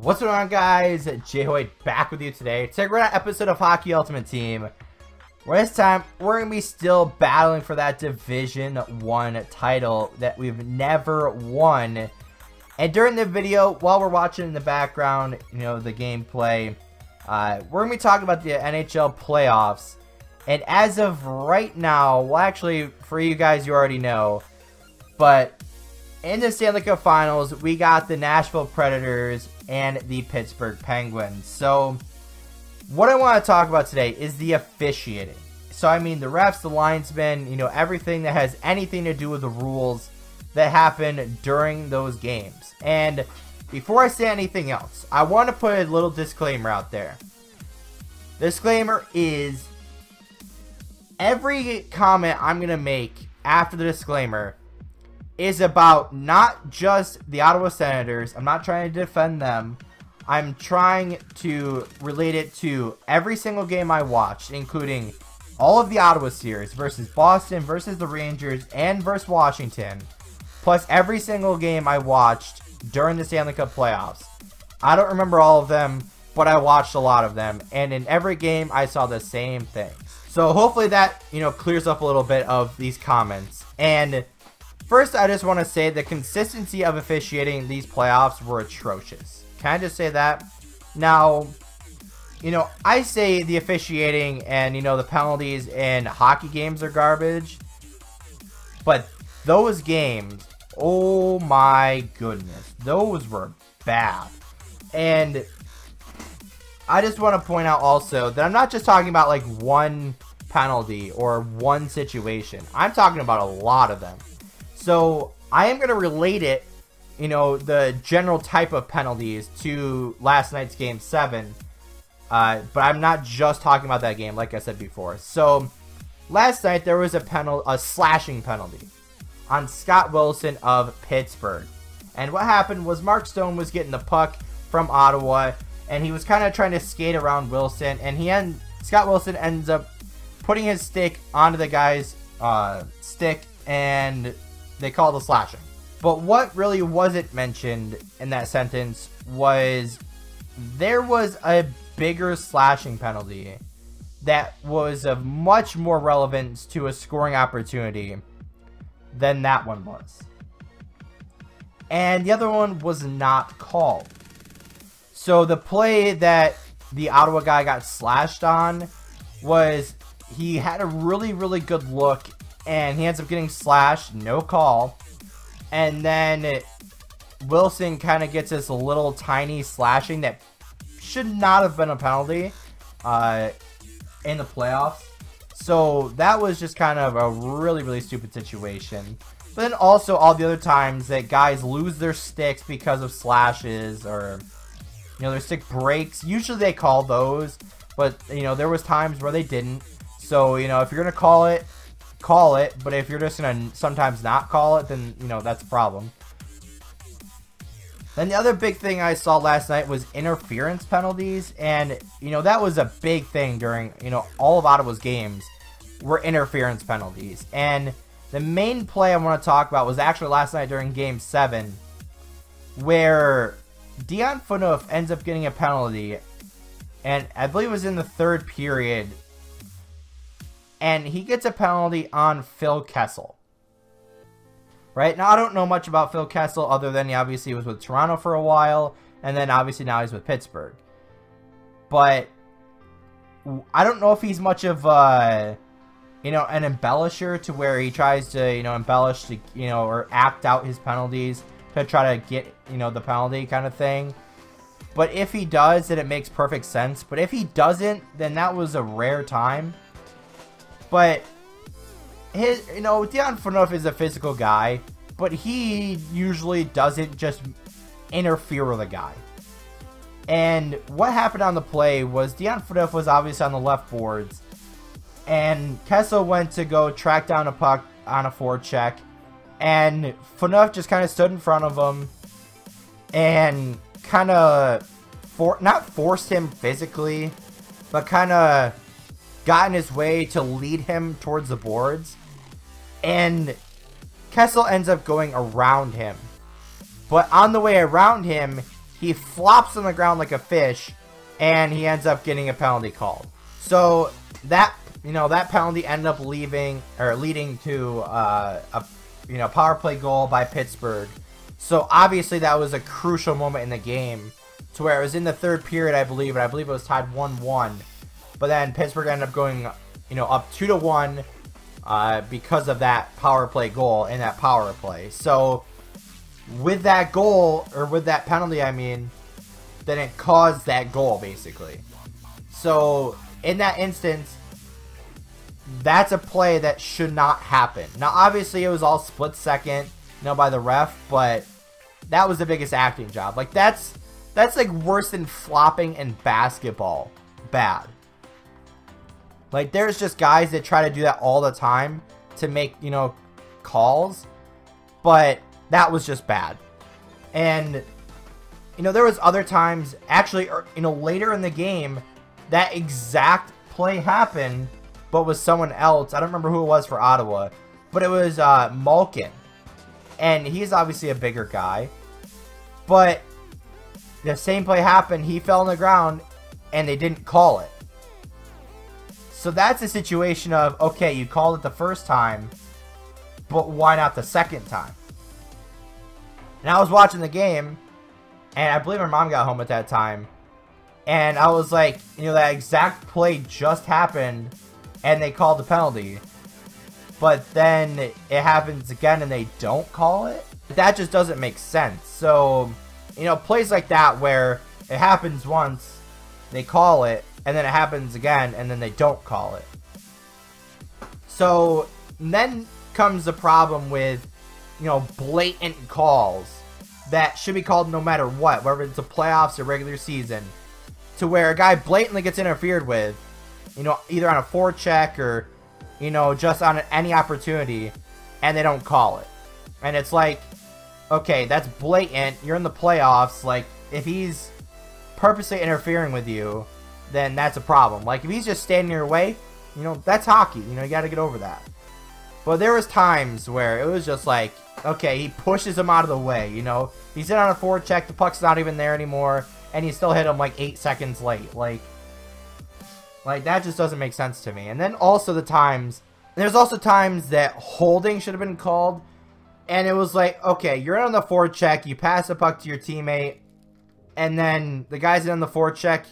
What's going on, guys? J-Hoy back with you today. Today we're on an episode of Hockey Ultimate Team, where this time we're going to be still battling for that Division 1 title that we've never won. And during the video, while we're watching in the background, the gameplay, we're going to be talking about the NHL playoffs. And as of right now, well, actually, for you guys, you already know, but in the Stanley Cup Finals, we got the Nashville Predators and the Pittsburgh Penguins. So, what I want to talk about today is the officiating. So, I mean, the refs, the linesmen, everything that has anything to do with the rules that happen during those games. And before I say anything else, I want to put a little disclaimer out there. Disclaimer is, every comment I'm going to make after the disclaimer is about not just the Ottawa Senators. I'm not trying to defend them. I'm trying to relate it to every single game I watched, including all of the Ottawa series versus Boston, versus the Rangers, and versus Washington, plus every single game I watched during the Stanley Cup playoffs. I don't remember all of them, but I watched a lot of them, and in every game I saw the same things. So hopefully that, clears up a little bit of these comments. And first, I just want to say the consistency of officiating these playoffs were atrocious. Can I just say that? Now, I say the officiating and, the penalties in hockey games are garbage. But those games, oh my goodness, those were bad. And I just want to point out also that I'm not just talking about like one penalty or one situation. I'm talking about a lot of them. So I am going to relate it, the general type of penalties to last night's Game 7. But I'm not just talking about that game, like I said before. So last night there was a slashing penalty on Scott Wilson of Pittsburgh. And what happened was Mark Stone was getting the puck from Ottawa, and he was kind of trying to skate around Wilson, and Scott Wilson ends up putting his stick onto the guy's stick, and they call the slashing. But what really wasn't mentioned in that sentence was there was a bigger slashing penalty that was of much more relevance to a scoring opportunity than that one was. And the other one was not called. So the play that the Ottawa guy got slashed on was he had a really, really good look, and he ends up getting slashed, no call. And then Wilson kind of gets this little tiny slashing that should not have been a penalty in the playoffs. So that was just kind of a really, really stupid situation. But then also all the other times that guys lose their sticks because of slashes or, their stick breaks. Usually they call those, but, there was times where they didn't. So, if you're going to call it, call it. But if you're just going to sometimes not call it, then, that's a problem. Then the other big thing I saw last night was interference penalties. And, that was a big thing during, all of Ottawa's games were interference penalties. And the main play I want to talk about was actually last night during Game 7, where Dion Phaneuf ends up getting a penalty, and I believe it was in the third period, and he gets a penalty on Phil Kessel. Right? Now, I don't know much about Phil Kessel other than he obviously was with Toronto for a while, and then obviously now he's with Pittsburgh. But I don't know if he's much of an embellisher to where he tries to, embellish to, or act out his penalties to try to get, the penalty kind of thing. But if he does, then it makes perfect sense. But if he doesn't, then that was a rare time. But Dion Phaneuf is a physical guy, but he usually doesn't just interfere with a guy. And what happened on the play was Dion Phaneuf was obviously on the left boards, and Kessel went to go track down a puck on a forecheck, and Phaneuf just kind of stood in front of him and kind of, not forced him physically, but kind of got in his way to lead him towards the boards. And Kessel ends up going around him. But on the way around him, he flops on the ground like a fish, and he ends up getting a penalty called. So that, you know, that penalty ended up leading to a power play goal by Pittsburgh. So obviously that was a crucial moment in the game, to where it was in the third period, I believe, and I believe it was tied 1-1. But then Pittsburgh ended up going, you know, up 2-1 because of that power play goal in that power play. So with that goal, or with that penalty, I mean, then it caused that goal, basically. So in that instance, that's a play that should not happen. Now, obviously, it was all split second, you know, by the ref, but that was the biggest acting job. Like, that's like worse than flopping in basketball. Bad. Like, there's just guys that try to do that all the time to make, you know, calls, but that was just bad. And, you know, there was other times, actually, you know, later in the game, that exact play happened, but with someone else. I don't remember who it was for Ottawa, but it was Malkin. And he's obviously a bigger guy, but the same play happened. He fell on the ground, and they didn't call it. So that's a situation of, okay, you called it the first time, but why not the second time? And I was watching the game, and I believe my mom got home at that time, and I was like, you know, that exact play just happened, and they called the penalty. But then it happens again, and they don't call it? That just doesn't make sense. So, you know, plays like that where it happens once, they call it, and then it happens again, and then they don't call it. So then comes the problem with, you know, blatant calls that should be called no matter what, whether it's the playoffs or regular season, to where a guy blatantly gets interfered with, you know, either on a forecheck or, you know, just on any opportunity, and they don't call it. And it's like, okay, that's blatant. You're in the playoffs. Like, if he's purposely interfering with you, then that's a problem. Like, if he's just standing in your way, you know, that's hockey. You know, you got to get over that. But there was times where it was just like, okay, he pushes him out of the way, you know. He's in on a forecheck, the puck's not even there anymore, and he still hit him like 8 seconds late. Like that just doesn't make sense to me. And then also there's also times that holding should have been called, and it was like, okay, you're in on the forecheck, you pass the puck to your teammate, and then the guy's in on the forecheck,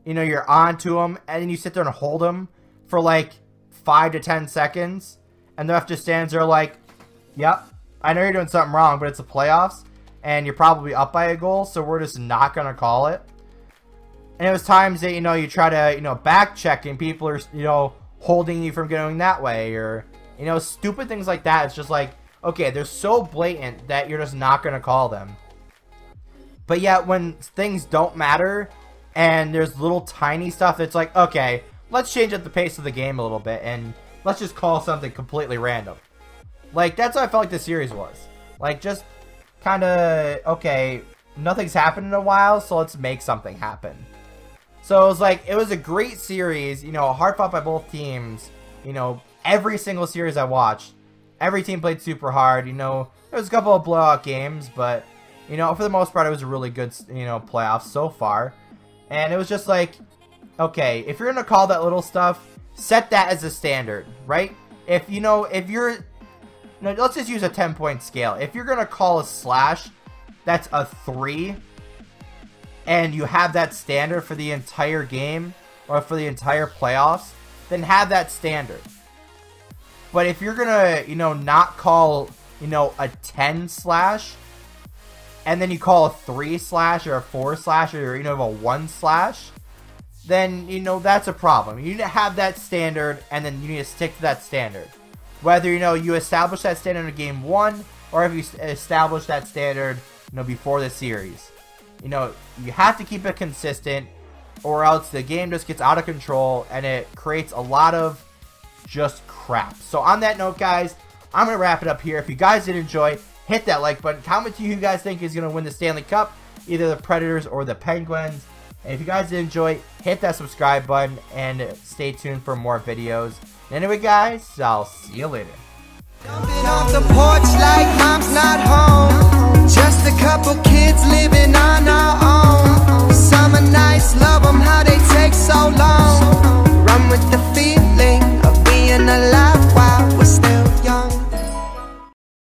you know, you're on to him, and then you sit there and hold him for like 5 to 10 seconds, and the ref just stands there like, yep, I know you're doing something wrong, but it's the playoffs, and you're probably up by a goal, so we're just not going to call it. And it was times that, you know, you try to, you know, back check, and people are, you know, holding you from going that way, or, you know, stupid things like that. It's just like, okay, they're so blatant that you're just not going to call them. But yet, when things don't matter, and there's little tiny stuff that's like, okay, let's change up the pace of the game a little bit, and let's just call something completely random. Like, that's how I felt like the series was. Like, just kind of, okay, nothing's happened in a while, so let's make something happen. So it was like, it was a great series, you know, hard fought by both teams. You know, every single series I watched, every team played super hard. You know, there was a couple of blowout games, but, you know, for the most part, it was a really good, you know, playoffs so far. And it was just like, okay, if you're going to call that little stuff, set that as a standard, right? If, you know, if you're, you know, let's just use a 10-point scale. If you're going to call a slash, that's a 3, and you have that standard for the entire game, or for the entire playoffs, then have that standard. But if you're going to, you know, not call, you know, a 10 slash, and then you call a 3 slash, or a 4 slash, or, you know, a 1 slash, then, you know, that's a problem. You need to have that standard, and then you need to stick to that standard. Whether, you know, you establish that standard in game 1, or if you establish that standard, you know, before the series. You know, you have to keep it consistent, or else the game just gets out of control, and it creates a lot of just crap. So on that note, guys, I'm going to wrap it up here. If you guys did enjoy, hit that like button. Comment to who you guys think is going to win the Stanley Cup, either the Predators or the Penguins. And if you guys did enjoy, hit that subscribe button, and stay tuned for more videos. Anyway, guys, I'll see you later. Jumping off the porch like mom's not home. Just a couple kids living